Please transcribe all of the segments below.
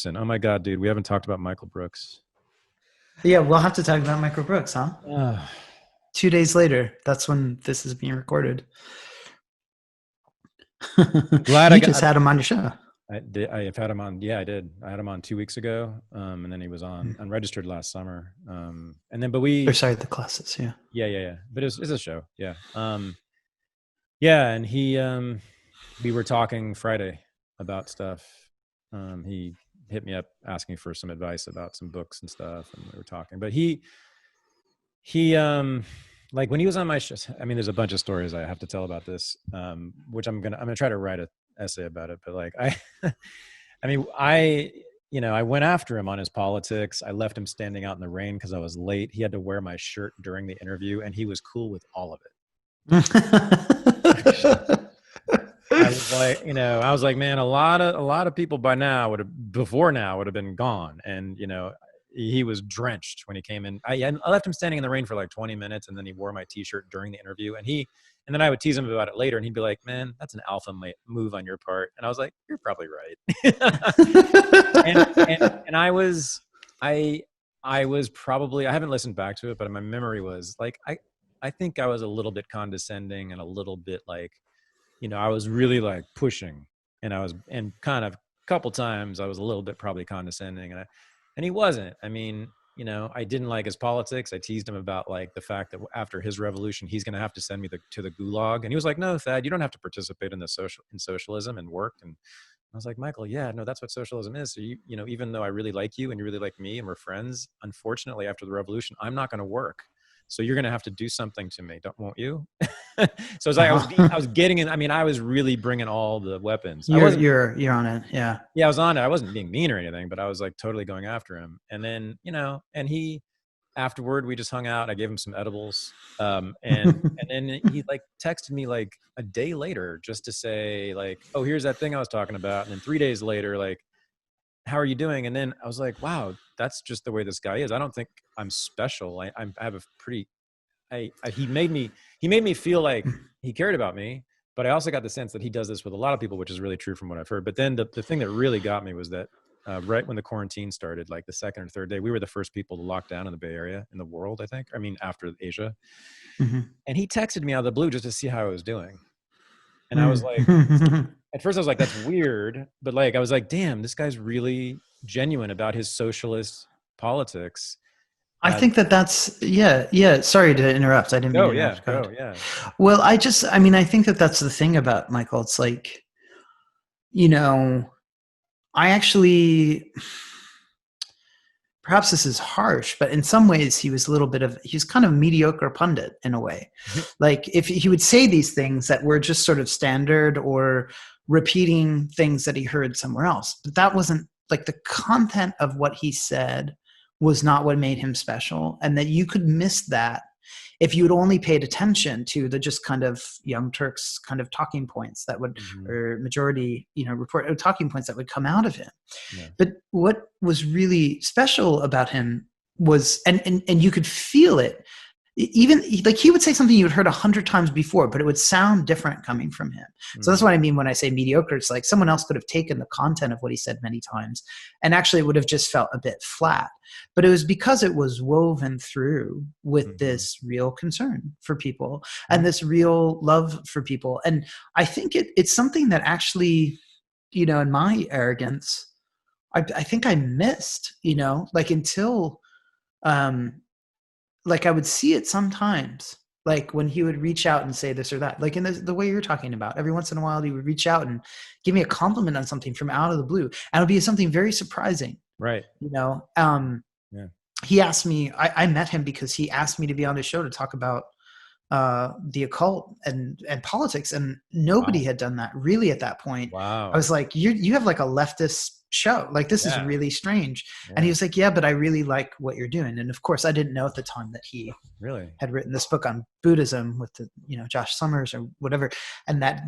Oh my God, dude, we haven't talked about Michael Brooks. Yeah, we'll have to talk about Michael Brooks, huh? Uh, 2 days later, that's when this is being recorded. glad I You just got. had him on your show. I did. I've had him on. Yeah, I did. I had him on 2 weeks ago, and then he was on Hmm. unregistered last summer. And then, but Or we, sorry, the classes. Yeah. yeah, yeah, yeah. But it's a show. Yeah. Yeah, and we were talking Friday about stuff. He hit me up asking for some advice about some books and stuff, and we were talking. But he like when he was on my show, I mean there's a bunch of stories I have to tell about this, which I'm gonna try to write an essay about it, but like I mean I went after him on his politics. I left him standing out in the rain because I was late. He had to wear my shirt during the interview and he was cool with all of it. I was like, I was like, man, a lot of people by now before now would have been gone. And he was drenched when he came in. I left him standing in the rain for like 20 minutes, and then he wore my T-shirt during the interview. And then I would tease him about it later, and he'd be like, "Man, that's an alpha move on your part." And I was like, "You're probably right." and I was probably, I haven't listened back to it, but my memory was like I think I was a little bit condescending and a little bit like I was really like pushing, and kind of a couple times I was a little bit probably condescending, and he wasn't. I mean, I didn't like his politics. I teased him about like the fact that after his revolution, he's going to have to send me to the gulag. And he was like, "No, Thad, you don't have to participate in socialism and work." And I was like, "Michael, yeah, no, that's what socialism is. So even though I really like you and you really like me and we're friends, unfortunately, after the revolution, I'm not going to work. So you're going to have to do something to me, won't you?" So it's like I was getting in. I mean, I was really bringing all the weapons. I you're wasn't. you're you're on it. Yeah. Yeah, I was on it. I wasn't being mean or anything, but I was like totally going after him. And then and he afterward we just hung out. I gave him some edibles, and then he like texted me like a day later just to say like, "Oh, here's that thing I was talking about." And then 3 days later, like, "How are you doing?" And then I was like, "Wow, that's just the way this guy is. I don't think I'm special. I have a pretty he made me feel like he cared about me, but I also got the sense that he does this with a lot of people, which is really true from what I've heard. But then the thing that really got me was that right when the quarantine started, like the second or third day, we were the first people to lock down in the Bay Area in the world, I think. I mean, after Asia. Mhm. And he texted me out of the blue just to see how I was doing. And I was like, Mhm. at first I was like, that's weird. But like, I was like, damn, this guy's really genuine about his socialist politics. I think that's yeah, yeah. Sorry to interrupt. I didn't mean Go, to yeah, interrupt. Go ahead. go, yeah. Well, I mean, I think that that's the thing about Michael. It's like, you know, I actually, perhaps this is harsh, but in some ways he was kind of mediocre pundit in a way. Like if he would say these things that were just sort of standard or repeating things that he heard somewhere else, but that wasn't like the content of what he said was not what made him special, and that you could miss that if you had only paid attention to the just kind of Young Turks kind of talking points that would, Mhm. or majority, report talking points that would come out of him. Yeah. But what was really special about him was, and you could feel it, even like he would say something you had heard 100 times before, but it would sound different coming from him. So that's Mhm. what I mean when I say mediocre. It's like someone else could have taken the content of what he said many times and actually it would have just felt a bit flat. But it was because it was woven through with Mhm. this real concern for people Yeah. and this real love for people. And I think it's something that actually, in my arrogance, I think I missed, like until um like I would see it sometimes, like when he would reach out and say this or that, like in the way you're talking about. Every once in a while, he would reach out and give me a compliment on something from out of the blue, and it would be something very surprising. Right. You know, um, Yeah. he asked me. I met him because he asked me to be on his show to talk about the occult and politics, and nobody Wow. had done that really at that point. I Wow. was like, you have like a leftist show, like this is Yeah. really strange. And he Yeah. was like, yeah, but I really like what you're doing. And of course I didn't know at the time that he Really. had written this book on Buddhism with the, Josh Summers or whatever, and that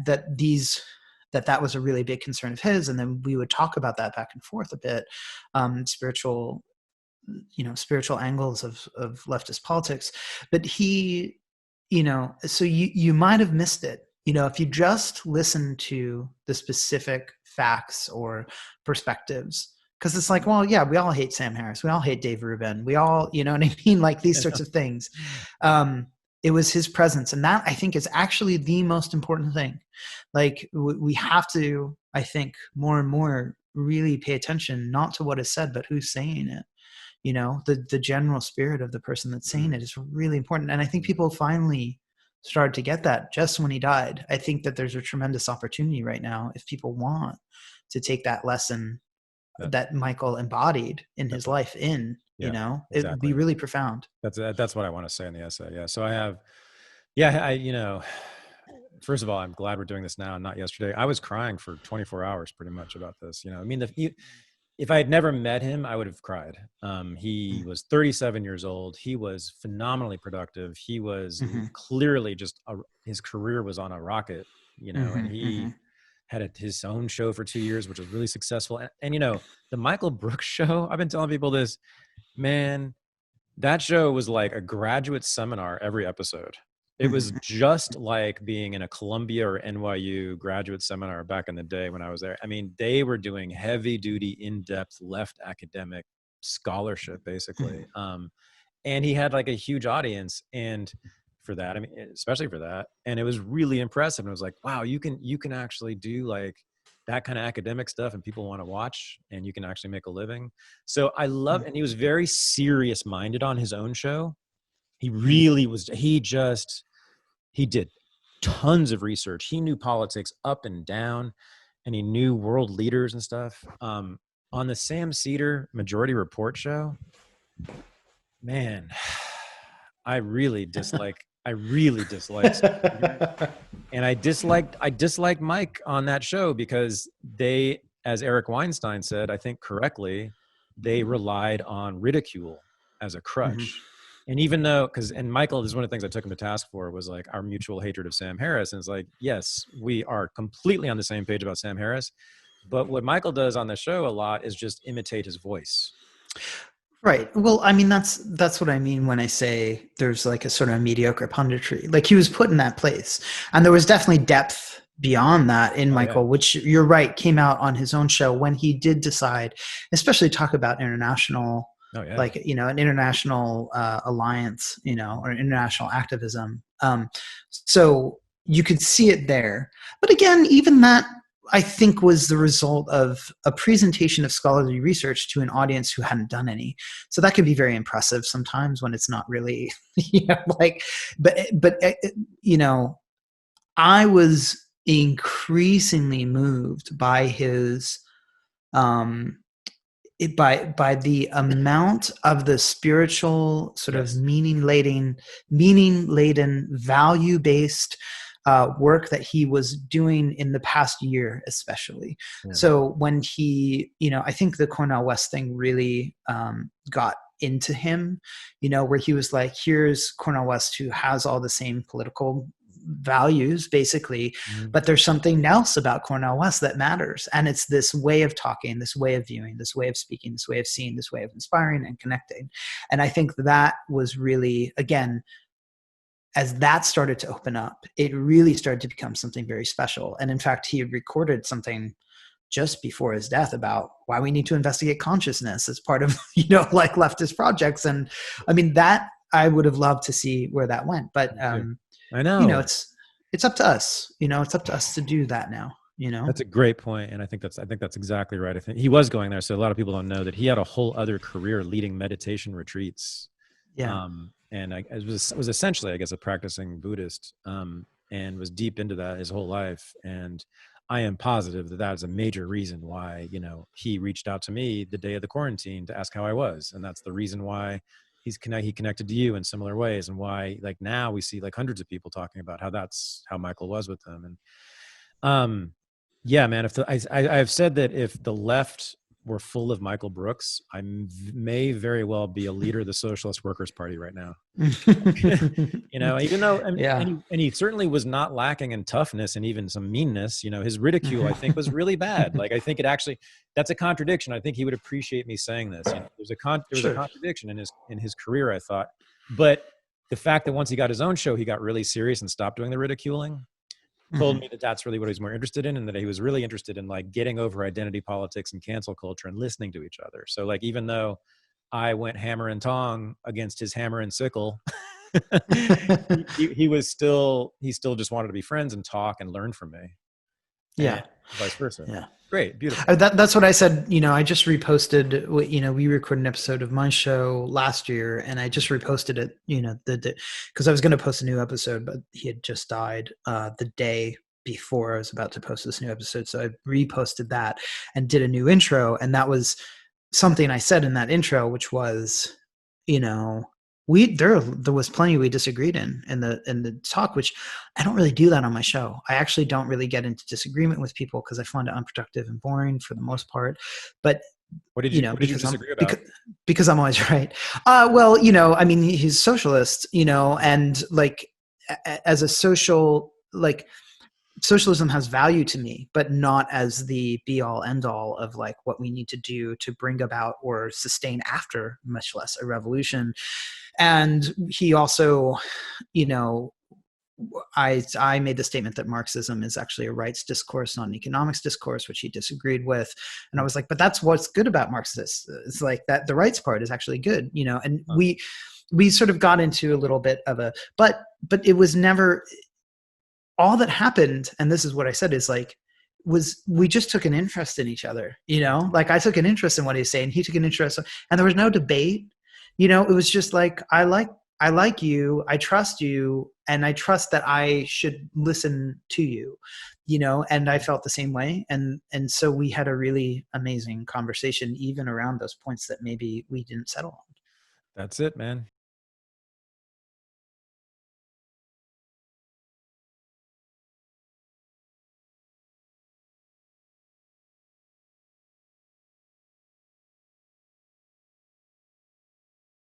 was a really big concern of his. And then we would talk about that back and forth a bit, spiritual, spiritual angles of leftist politics. But he, so you might have missed it, if you just listen to the specific facts or perspectives Because it's like, well, yeah, we all hate Sam Harris. We all hate Dave Rubin. We all, you know what I mean? Like these sorts of things. It was his presence. And that I think is actually the most important thing. Like we have to, I think, more and more really pay attention, not to what is said, but who's saying it. You know, the general spirit of the person that's saying it is really important. And I think people finally started to get that just when he died. I think that there's a tremendous opportunity right now if people want to take that lesson that Michael embodied in his life you know, it would be really profound. That's what I want to say in the essay. Yeah. So I have, you know, first of all, I'm glad we're doing this now and not yesterday. I was crying for 24 hours pretty much about this. You know, I mean, if I had never met him, I would have cried. He was 37 years old. He was phenomenally productive. He was clearly just, his career was on a rocket, you know, and he had his own show for 2 years, which was really successful. And, you know, the Michael Brooks show, I've been telling people this, man, that show was like a graduate seminar every episode. It was just like being in a Columbia or NYU graduate seminar back in the day when I was there. I mean, they were doing heavy duty, in-depth left academic scholarship, basically. And he had like a huge audience. And for that, I mean, especially for that. And it was really impressive. And it was like, wow, you can actually do like that kind of academic stuff and people want to watch and you can actually make a living. So I love, and he was very serious minded on his own show. He really was, he did tons of research. He knew politics up and down and he knew world leaders and stuff. On the Sam Cedar Majority Report show, man, I really disliked and I disliked Mike on that show because they, as Eric Weinstein said, I think correctly, they relied on ridicule as a crutch. And even though, and Michael, this is one of the things I took him to task for, was like our mutual hatred of Sam Harris. And it's like, yes, we are completely on the same page about Sam Harris. But what Michael does on the show a lot is just imitate his voice. Right. Well, I mean, that's what I mean when I say there's like a sort of mediocre punditry. Like he was put in that place. And there was definitely depth beyond that in Michael, which you're right, came out on his own show when he did decide, especially talk about international, like, you know, an international alliance, you know, or international activism. So you could see it there. But again, even that, I think, was the result of a presentation of scholarly research to an audience who hadn't done any. So that can be very impressive sometimes when it's not really, you know, like, but you know, I was increasingly moved by his, by the amount of the spiritual sort of meaning-laden, value-based work that he was doing in the past year, especially. So when he, you know, I think the Cornel West thing really got into him, you know, where he was like, here's Cornel West who has all the same political values basically, but there's something else about Cornel West that matters. And it's this way of talking, this way of viewing, this way of speaking, this way of seeing, this way of inspiring and connecting. And I think that was really, again, as that started to open up, it really started to become something very special. And in fact, he had recorded something just before his death about why we need to investigate consciousness as part of, you know, like leftist projects. And I mean, that I would have loved to see where that went, but I know, you know, it's up to us, you know, it's up to us to do that now, you know. That's a great point. And I think that's exactly right. I think he was going there. So a lot of people don't know that he had a whole other career leading meditation retreats. And it was essentially, I guess, a practicing Buddhist, and was deep into that his whole life. And I am positive that is a major reason why, you know, he reached out to me the day of the quarantine to ask how I was. And that's the reason why he connected to you in similar ways, and why, like, now we see like hundreds of people talking about how that's how Michael was with them. And yeah, man, I've said that if the left were full of Michael Brooks, I may very well be a leader of the Socialist Workers Party right now. You know, even though, and he certainly was not lacking in toughness and even some meanness. You know, his ridicule, I think, was really bad. Like, I think that's a contradiction. I think he would appreciate me saying this. You know, there was a contradiction in his career, I thought. But the fact that once he got his own show, he got really serious and stopped doing the ridiculing. told Mhm. me that that's really what he's more interested in, and that he was really interested in like getting over identity politics and cancel culture and listening to each other. So like, even though I went hammer and tong against his hammer and sickle, he still just wanted to be friends and talk and learn from me, and Yeah. vice versa. Yeah. Great, beautiful. That's what I said. I just reposted. We recorded an episode of my show last year, and I just reposted it. Because I was going to post a new episode, but he had just died the day before I was about to post this new episode. So I reposted that and did a new intro, and that was something I said in that intro, which was, you know, there was plenty we disagreed in the talk, which I don't really do that on my show. I actually don't really get into disagreement with people because I find it unproductive and boring for the most part. But What did you because I'm disagree about? because I'm always right. Well, I mean, he's socialist, and like as a social, like, socialism has value to me, but not as the be all end all of like what we need to do to bring about or sustain after, much less a revolution. And he also, you know, I made the statement that Marxism is actually a rights discourse, not an economics discourse, which he disagreed with. And I was like, but that's what's good about Marxists. It's like that the rights part is actually good, and Huh. we sort of got into a little bit of a, but it was never all that happened. And this is what I said is like, was we just took an interest in each other, like I took an interest in what he was saying. He took an interest, and there was no debate. It was just like, I like you, I trust you, and I trust that I should listen to you, and I felt the same way. And so we had a really amazing conversation, even around those points that maybe we didn't settle on. That's it, man.